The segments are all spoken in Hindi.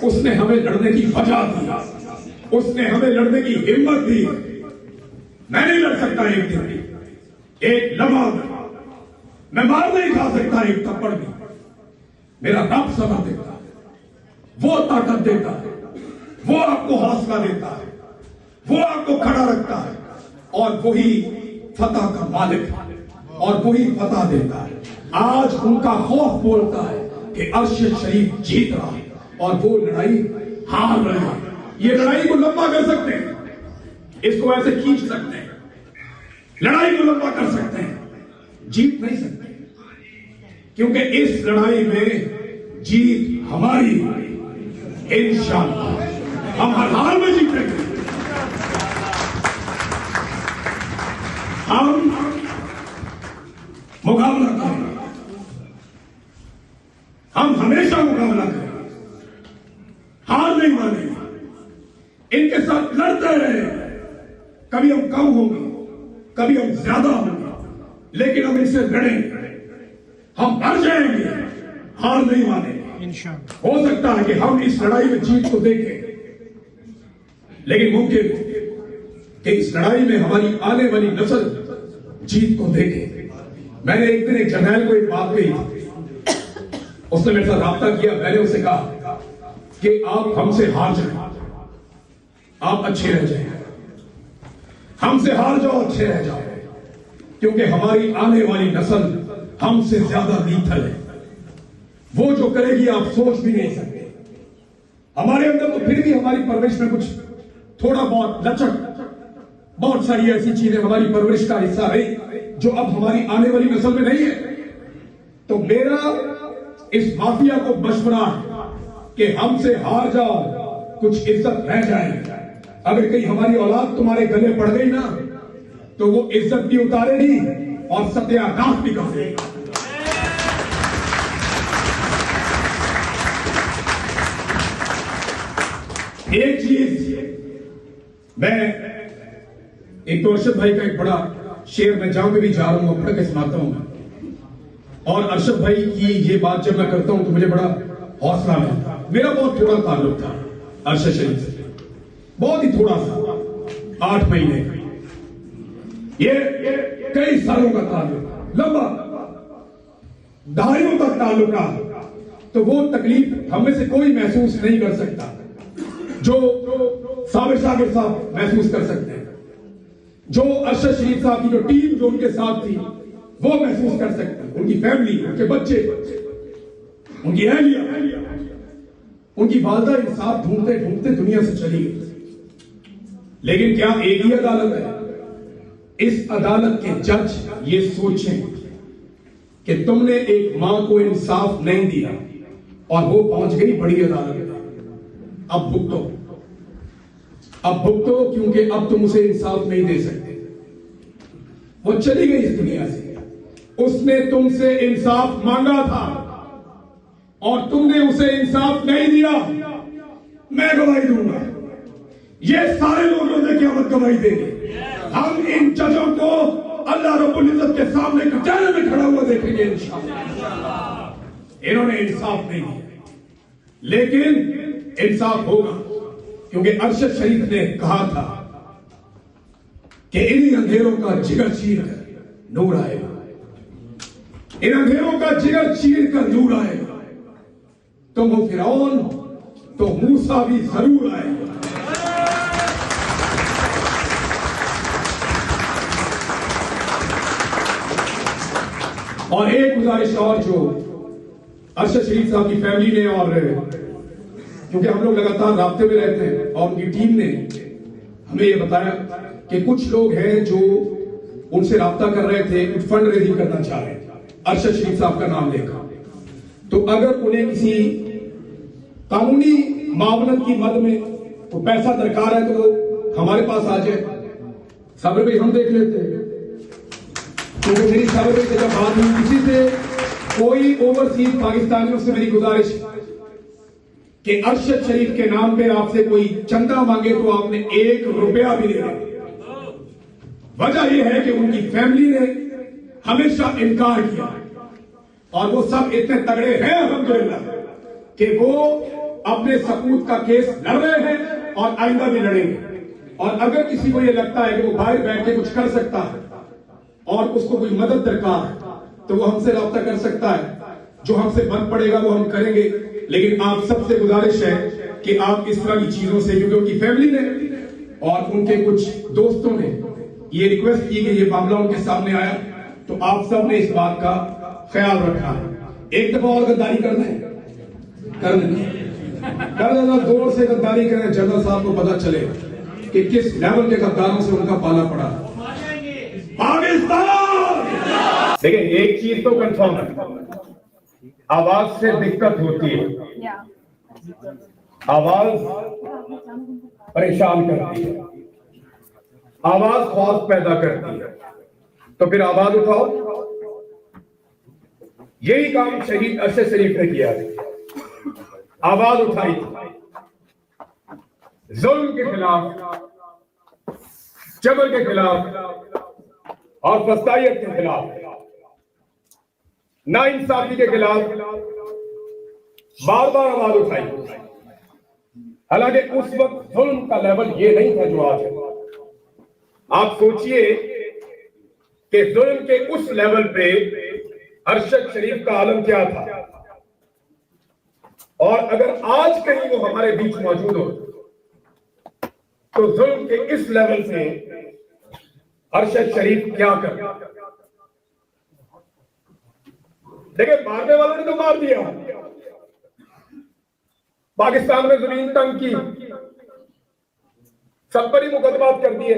उसने हमें लड़ने की वजह दी, उसने हमें लड़ने की हिम्मत दी। मैं नहीं लड़ सकता एक दिन भी, एक लम्हा मैं मार नहीं खा सकता एक थप्पड़ भी। मेरा रब सबर देता है, वो ताकत देता है, वो आपको हौसला देता है, वो आपको खड़ा रखता है, और वही फतह का मालिक है और वही फतह देता है। आज उनका खौफ बोलता है कि अर्श शरीफ जीत रहा है और वो लड़ाई हार रहा है। ये लड़ाई को लंबा कर सकते हैं, इसको ऐसे खींच सकते हैं, लड़ाई को लंबा कर सकते हैं, जीत नहीं सकते, क्योंकि इस लड़ाई में जीत हमारी इंशाअल्लाह। हम हर हाल में जीतेंगे। हम मुकाबला करेंगे, हम हमेशा मुकाबला करेंगे, हार नहीं मानेंगे, इनके साथ लड़ते रहे। कभी हम कम होंगे, कभी हम ज्यादा होंगे, लेकिन हम इनसे लड़ेंगे, हम मर जाएंगे, हार नहीं मानेंगे। इंशाअल्लाह हो सकता है कि हम इस लड़ाई में जीत को देखें, लेकिन मुमकिन कि इस लड़ाई में हमारी आने वाली नस्ल जीत को देखे। मैंने एक दिन एक जर्नैल को एक बात कही, उसने मेरे साथ राब्ता किया। मैंने उसे कहा कि आप हमसे हार जाए, आप अच्छे रह जाए, हमसे हार जाओ, अच्छे रह जाओ, क्योंकि हमारी आने वाली नस्ल हमसे ज्यादा लीथल है। वो जो करेगी आप सोच भी नहीं सकते। हमारे अंदर तो फिर भी हमारी परवरिश में कुछ थोड़ा बहुत लचक, बहुत सारी ऐसी चीजें हमारी परवरिश का हिस्सा रही जो अब हमारी आने वाली नस्ल में नहीं है। तो मेरा इस माफिया को मशवरा है कि हमसे हार जाओ, कुछ इज्जत रह जाए। अगर कहीं हमारी औलाद तुम्हारे गले पड़ गई ना, तो वो इज्जत भी उतारेगी और सत्यानाश भी कर देगी। एक चीज मैं, एक तो अरशद भाई का एक बड़ा शेर मैं जहां पे भी जा रहा हूं पढ़ के सुनाता हूं, और अरशद भाई की ये बात जब मैं करता हूं तो मुझे बड़ा हौसला मिलता। मेरा बहुत थोड़ा ताल्लुक था अरशद शरीफ से, बहुत ही थोड़ा सा, 8 महीने का। ये कई सालों का ताल्लुक, लंबा दहाइयों तक ताल्लुक रहा, तो वो तकलीफ हम में से कोई महसूस नहीं कर सकता जो साबिर साहब महसूस कर सकते हैं, जो अरशद शरीफ साहब की जो टीम जो उनके साथ थी वो महसूस कर सकते हैं। उनकी फैमिली, उनके बच्चे, उनकी अहलिया, उनकी वालदा इंसाफ ढूंढते ढूंढते दुनिया से चली गई। लेकिन क्या एक ही अदालत है? इस अदालत के जज ये सोचें कि तुमने एक मां को इंसाफ नहीं दिया और वो पहुंच गई बड़ी अदालत में, अब भुगतो, अब भुगतो, क्योंकि अब तुम उसे इंसाफ नहीं दे सकते। वो चली गई इस दुनिया से, उसने तुमसे इंसाफ मांगा था और तुमने उसे इंसाफ नहीं दिया। मैं गवाही दूंगा, ये सारे लोग रोज़े क़यामत गवाही देंगे। हम इन जजों को अल्लाह रब्बुल इज्जत के सामने कचहरे में खड़ा हुआ देखेंगे इंशाअल्लाह। इन्होंने इंसाफ नहीं दिया, लेकिन इंसाफ होगा, क्योंकि अरशद शरीफ ने कहा था कि इन्हीं अंधेरों का जिगर चीर कर नूर आएगा, इन अंधेरों का जिगर चीर कर नूर आएगा। तुम हो फिरौन तो मूसा भी जरूर आएगा। और एक गुजारिश और, जो अरशद शरीफ साहब की फैमिली ने, और क्योंकि हम लोग लगातार राब्ते में रहते हैं, और उनकी टीम ने हमें ये बताया कि कुछ लोग हैं जो उनसे राब्ता कर रहे थे, कुछ फंड रेजिंग करना चाह रहे थे अरशद शरीफ साहब का नाम लेकर। तो अगर उन्हें किसी कानूनी मामलत की मद में तो पैसा दरकार है, तो वो हमारे पास आ जाए, साबिर भाई हम देख लेते हैं। क्योंकि मेरी साबिर भाई से जब बात हुई, किसी से, कोई ओवरसीज पाकिस्तानियों से मेरी गुजारिश कि अरशद शरीफ के नाम पे आपसे कोई चंदा मांगे तो आपने 1 रुपया भी नहीं दिया। वजह यह है कि उनकी फैमिली ने हमेशा इनकार किया, और वो सब इतने तगड़े हैं अल्हम्दुलिल्लाह कि वो अपने सपूत का केस लड़ रहे हैं और आइंदा भी लड़ेंगे। और अगर किसी को ये लगता है कि वो बाहर बैठ के कुछ कर सकता है और उसको कोई मदद दरकार है तो वो हमसे रब्ता कर सकता है। जो हमसे बन पड़ेगा वो हम करेंगे। लेकिन आप सबसे गुजारिश है कि आप इस तरह की चीजों से, क्योंकि उनकी फैमिली ने और उनके कुछ दोस्तों ने ये रिक्वेस्ट की कि ये मामला उनके सामने आया, तो आप सब ने इस बात का ख्याल रखना है। एक दफा और गद्दारी कर दें, कर देना, जोर से गद्दारी करें, जनरल साहब को पता चले कि किस लेवल के गद्दारों से उनका पाला पड़ा। पाकिस्तान, देखिए एक चीज तो कंफर्म है, आवाज से दिक्कत होती है, आवाज परेशान करती है, आवाज खौफ पैदा करती है, तो फिर आवाज उठाओ। यही काम शहीद अरशद शरीफ ने किया है, आवाज उठाई जुल्म के खिलाफ, जबर के खिलाफ और फस्तायत के खिलाफ, नाइंसाफी के खिलाफ बार बार आवाज उठाई। हालांकि उस वक्त जुल्म का लेवल ये नहीं था जो आज है। आप सोचिए कि जुल्म के उस लेवल पे अरशद शरीफ का आलम क्या था, और अगर आज कहीं वो हमारे बीच मौजूद हो तो जुल्म के इस लेवल से अरशद शरीफ क्या कर। देखिए, मारने वालों ने तो मार दिया, पाकिस्तान में जमीन तंग की, सब पर ही मुकदमात कर दिए।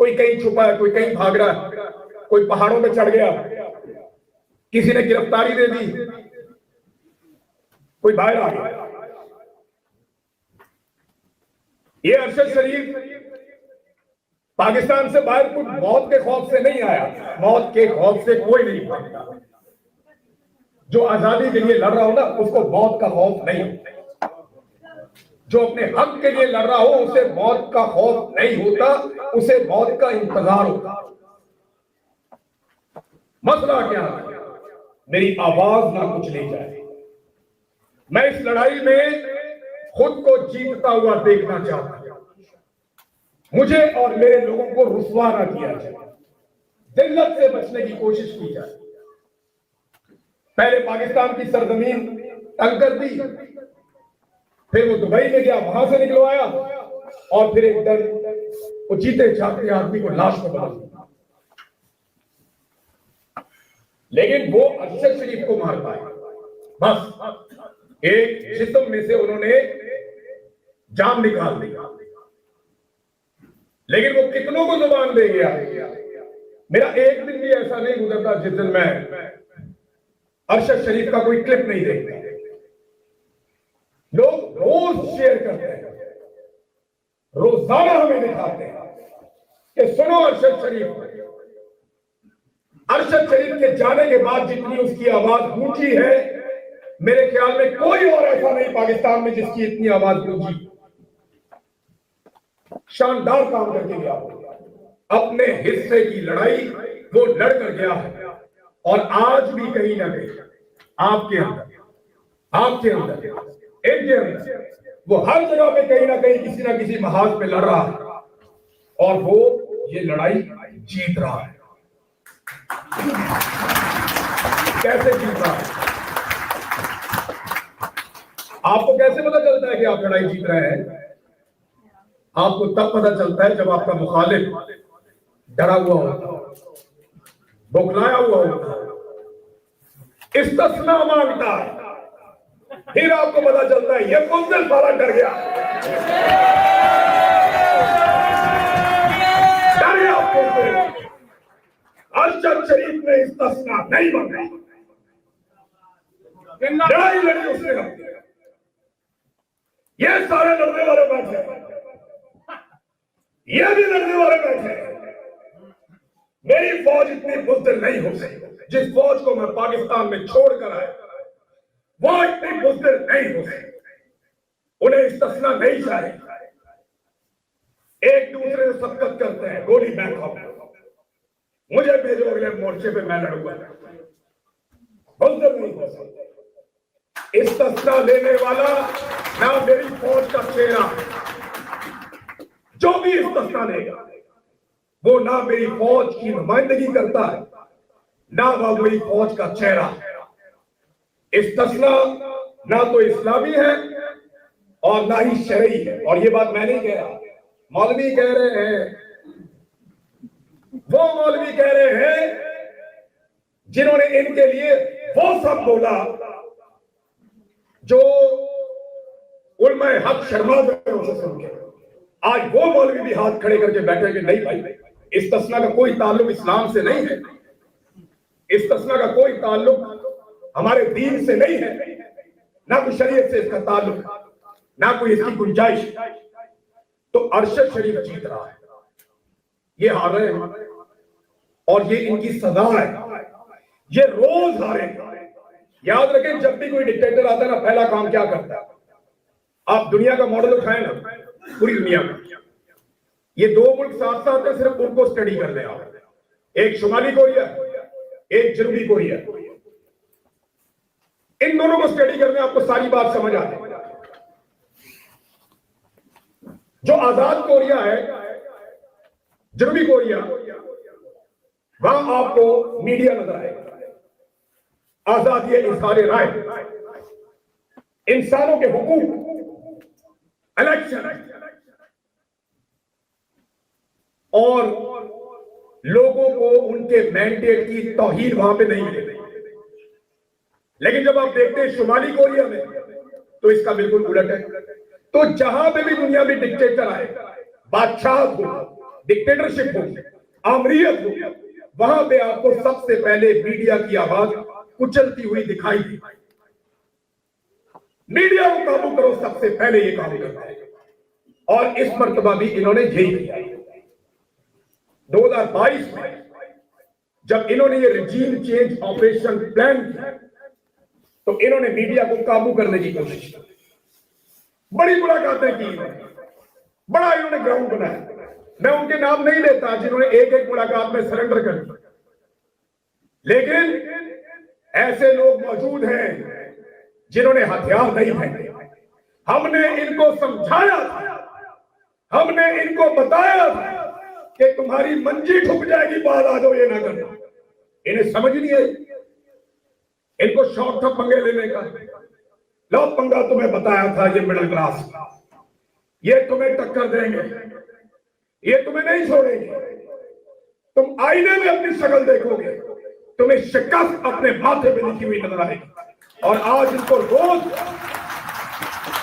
कोई कहीं छुपा है, कोई कहीं भाग रहा है, कोई पहाड़ों में चढ़ गया, किसी ने गिरफ्तारी दे दी, कोई बाहर आ गया। ये अरशद शरीफ पाकिस्तान से बाहर कुछ मौत के खौफ से नहीं आया, मौत के खौफ से कोई नहीं भागता। जो आजादी के लिए लड़ रहा हो ना, उसको मौत का खौफ नहीं होता। जो अपने हक के लिए लड़ रहा हो उसे मौत का खौफ नहीं होता, उसे मौत का इंतजार होता। मसला क्या है? मेरी आवाज ना कुछ ले जाए। मैं इस लड़ाई में खुद को जीतता हुआ देखना चाहता हूं। मुझे और मेरे लोगों को रुसवा ना किया जाए, जिल्लत से बचने की कोशिश की जाए। पहले पाकिस्तान की सरजमीन तंग कर दी, फिर वो दुबई में गया, वहां से निकलवाया, और फिर एक दर वो जीते जागते आदमी को लाश में बदल दिया। लेकिन वो अरशद शरीफ को मार पाए, बस एक जिस्म में से उन्होंने जान निकाल दी। लेकिन वो कितनों को जुबान दे गया। मेरा एक दिन भी ऐसा नहीं गुजरता जिस दिन मैं अरशद शरीफ का कोई क्लिप नहीं देखता। लोग रोज शेयर करते हैं, रोजाना हमें दिखाते हैं कि सुनो अरशद शरीफ। अरशद शरीफ के जाने के बाद जितनी उसकी आवाज गूंजी है, मेरे ख्याल में कोई और ऐसा नहीं पाकिस्तान में जिसकी इतनी आवाज गूंजी। शानदार काम करके गया, अपने हिस्से की लड़ाई वो लड़ कर गया है। और आज भी कहीं ना कहीं आपके अंदर इनके अंदर वो हर जगह पे कहीं ना कहीं किसी ना किसी महाज पे लड़ रहा है, और वो ये लड़ाई जीत रहा है। कैसे जीत रहा है? आपको कैसे पता चलता है कि आप लड़ाई जीत रहे हैं? आपको तब पता चलता है जब आपका मुखालिफ डरा हुआ होता है, बौखलाया हुआ होता है, इस्तिस्ना मांगता है, फिर आपको पता चलता है ये मुंजिल सारा डर गया। डर गया आपको। अरशद शरीफ ने इस्तिस्ना नहीं मांगा, लड़ाई लड़ी उसने। ये सारे लड़ने वाले बैठे, ये भी लड़ने वाले बैठे। मेरी फौज इतनी बुज़दिल नहीं हो सकती। जिस फौज को मैं पाकिस्तान में छोड़कर आया, वो इतनी बुज़दिल नहीं हो सकती। उन्हें इस्तिस्ना नहीं चाहिए। एक दूसरे से सबकत करते हैं, गोली मैं खाऊंगा, मुझे भेजो अगले मोर्चे पे, मैं लड़ूंगा। बुज़दिल नहीं हो सकती। इस्तिस्ना लेने वाला ना मेरी फौज का चेहरा है। जो भी इस्तिस्ना लेगा वो ना मेरी फौज की नुमाइंदगी करता है, ना वो मेरी फौज का चेहरा है। इस्तिस्ना ना तो इस्लामी है और ना ही शरई है। और ये बात मैं नहीं कह रहा, मौलवी कह रहे हैं। वो मौलवी कह रहे हैं जिन्होंने इनके लिए वो सब बोला जो उलमाए हक शर्मा उनसे सुन के। आज वो मौलवी भी हाथ खड़े करके बैठे कि नहीं भाई, इस्तिस्ना का कोई ताल्लुक इस्लाम से नहीं है, इस्तिस्ना का कोई ताल्लुक हमारे दीन से नहीं है, ना कोई शरीयत से इसका ताल्लुक, ना कोई इसकी गुंजाइश। तो अरशद शरीफ जीत रहा है, ये हार रहे हैं और ये इनकी सजा है। ये रोज हारेंगे। याद रखें, जब भी कोई डिक्टेटर आता है ना, पहला काम क्या करता है? आप दुनिया का मॉडल उठाएं ना, पूरी दुनिया में ये दो मुल्क साथ साथ है, सिर्फ उनको स्टडी कर लें आप। एक शुमाली कोरिया, एक जनूबी कोरिया। इन दोनों को स्टडी करने आपको सारी बात समझ आ जाए। जो आजाद कोरिया है, जनूबी कोरिया, वहां आपको मीडिया नजर आएगा, आजादी इज़हार राय, इंसानों के हुकूक, इलेक्शन और लोगों को उनके मैंडेट की तौहीन वहां पे नहीं मिलेगी। लेकिन जब आप देखते हैं शुमाली कोरिया में, तो इसका बिल्कुल उलट है। तो जहां पे भी दुनिया में डिक्टेटर आए, बादशाह हो, डिक्टेटरशिप हो, आमरीयत हो, वहां पे आपको सबसे पहले मीडिया की आवाज कुचलती हुई दिखाई दी। मीडिया को काबू करो, सबसे पहले ये काम करना है। और इस मर्तबा भी इन्होंने यही किया। 2022 में जब इन्होंने ये रिजीम चेंज ऑपरेशन प्लान किया, तो इन्होंने मीडिया को काबू करने की कोशिश की। बड़ी मुलाकातें की, बड़ा इन्होंने ग्राउंड बनाया। मैं उनके नाम नहीं लेता जिन्होंने एक एक मुलाकात में सरेंडर कर दिया, लेकिन ऐसे लोग मौजूद हैं जिन्होंने हथियार नहीं फेंके। हमने इनको समझाया था, हमने इनको बताया था कि तुम्हारी मंजी ठुक जाएगी, बाद आ जाओ, ये ना करना। इन्हें समझ नहीं आई, इनको शौक था पंगे लेने का। लो पंगा तुम्हें बताया था, ये मिडिल क्लास, ये तुम्हें टक्कर देंगे, ये तुम्हें नहीं छोड़ेंगे। तुम आईने में अपनी शक्ल देखोगे, तुम्हें शिकस्त अपने माथे पे लिखी हुई नजर आएगी। और आज इनको रोज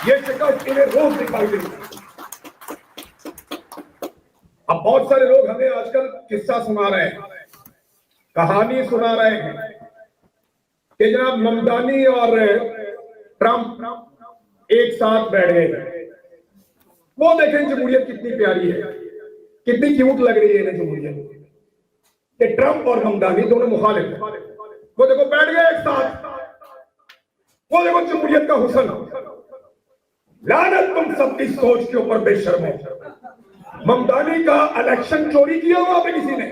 ये शिकस्त इन्हें रोज दिखाई देगी। अब बहुत सारे लोग हमें आजकल किस्सा सुना रहे हैं, कहानी सुना रहे हैं कि जनाब ममदानी और ट्रंप एक साथ बैठ गए। वो देखें जमहूरियत कितनी प्यारी है, कितनी क्यूट लग रही है इन्हें जमहूरियत, कि ट्रंप और ममदानी दोनों मुखालिफ हैं। वो देखो बैठ गए एक साथ, वो देखो जमहूरियत का हुस्न। लानत तुम सबकी सोच के ऊपर बेशर्म हो। ममदानी का इलेक्शन चोरी किया वहां पे किसी ने।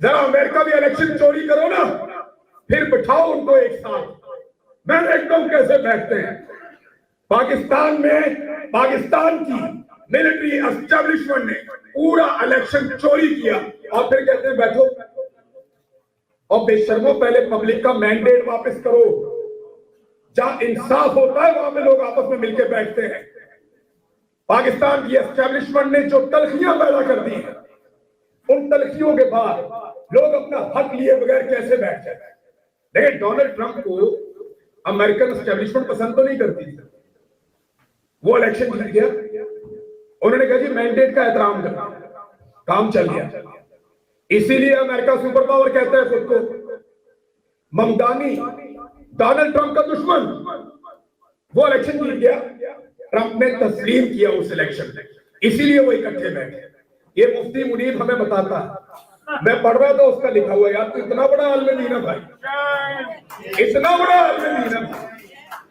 जरा अमेरिका भी इलेक्शन चोरी करो ना, फिर बिठाओ उनको एक साथ, मैं देखता हूं कैसे बैठते हैं। पाकिस्तान में पाकिस्तान की मिलिट्री एस्टेब्लिशमेंट ने पूरा इलेक्शन चोरी किया और फिर कहते हैं बैठो। और बेशर्मो, पहले पब्लिक का मैंडेट वापस करो। जहां इंसाफ होता है वहां पे लोग आपस में मिलकर बैठते हैं। पाकिस्तान की एस्टेब्लिशमेंट ने जो तलखियां पैदा कर दी हैं, उन तलखियों के बाद लोग अपना हक लिए बगैर कैसे बैठ जाते हैं। लेकिन डोनाल्ड ट्रंप को अमेरिकन एस्टेब्लिशमेंट पसंद तो नहीं करती थी। वो इलेक्शन जीत गया, उन्होंने कहा जी मैंडेट का एहतराम करना, काम चल गया। इसीलिए अमेरिका सुपर पावर कहता है खुद को। ममदानी डोनाल्ड ट्रंप का दुश्मन, वो इलेक्शन जीत गया, ट्रंप ने तस्लीम किया उस इलेक्शन में, इसीलिए वो इकट्ठे बैठे। ये मुफ्ती मुनीर हमें बताता, मैं पढ़ रहा था उसका लिखा हुआ, यार तो इतना बड़ा आलम दीन है भाई, इतना बड़ा आलम दीन है,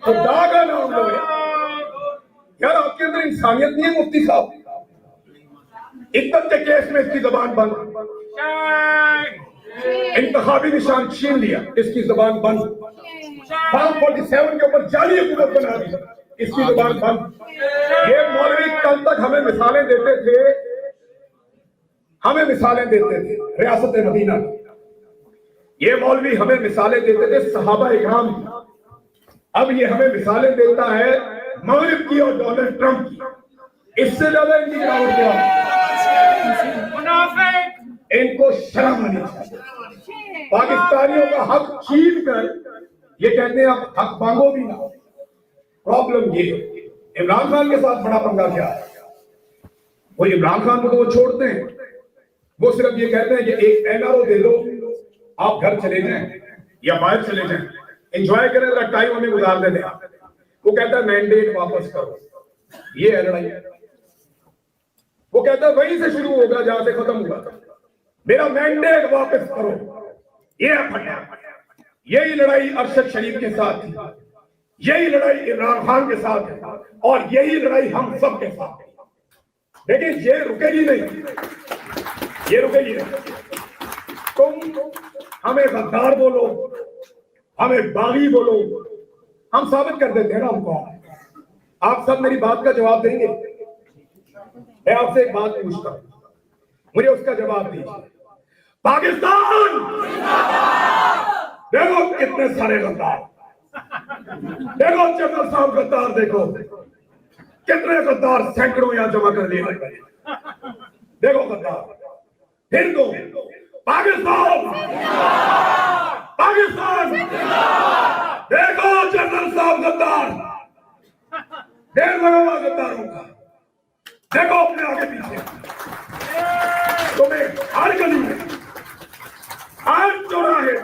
खुदा का नाम लो यार, आपके अंदर इंसानियत नहीं है मुफ्ती साहब। इज्जत के केस में इसकी जबान बंद। इंतखाबी निशान छीन लिया, इसकी जुबान बंद। फॉर्म 47 के ऊपर जाली हुकूमत बना दी, इसकी जुबान बंद। ये मौलवी कल तक हमें मिसालें देते थे, रियासत मदीना की। ये मौलवी हमें मिसालें देते थे सहाबा इकराम की। अब ये हमें मिसालें देता है मगरिब की और डोनाल्ड ट्रंप की। इससे ज्यादा इनकी गिरावट क्या? इनको शर्म आनी चाहिए। पाकिस्तानियों का हक छीन कर ये कहते हैं अब हक मांगो भी ना। प्रॉब्लम ये इमरान खान के साथ बड़ा पंगा क्या है? वो इमरान खान को तो वो छोड़ते हैं, वो सिर्फ ये कहते हैं कि एक एनआरओ दे दो, आप घर चले जाएं या बाहर चले जाएं, एंजॉय करें, जरा टाइम हमें गुजार दें। वो कहता है मैंडेट वापस करो, ये है लड़ाई। वो कहता है वहीं से शुरू होगा जहां से खत्म हुआ था, मेरा मैंडेट वापस करो, ये है फटा। यही लड़ाई अरशद शरीफ के साथ थी, यही लड़ाई इमरान खान के साथ है, और यही लड़ाई हम सब के साथ है। लेकिन ये रुकेगी नहीं, ये रुकेगी नहीं। तुम हमें गद्दार बोलो, हमें बागी बोलो, हम साबित कर देते हैं ना हमको। आप सब मेरी बात का जवाब देंगे? मैं आपसे एक बात पूछता हूं, मुझे उसका जवाब दीजिए। पाकिस्तान देखो कितने सारे गद्दार, देखो जनरल साहब गद्दार, देखो कितने गद्दार सैकड़ों यहां जमा कर लिए गए। देखो गद्दार, फिर दो पाकिस्तान, पाकिस्तान, देखो जनरल साहब गद्दार, ढेर लगा हुआ गद्दारों का। देखो अपने आगे पीछे, तुम्हें हर गली में, हर चौराहे,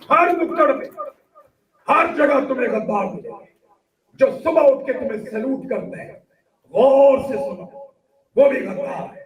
हर नुक्कड़ में, हर जगह तुम्हें गद्दार मिलेंगे जो सुबह उठ के तुम्हें सैल्यूट करते हैं। गौर से सुनो, वो भी गद्दार है।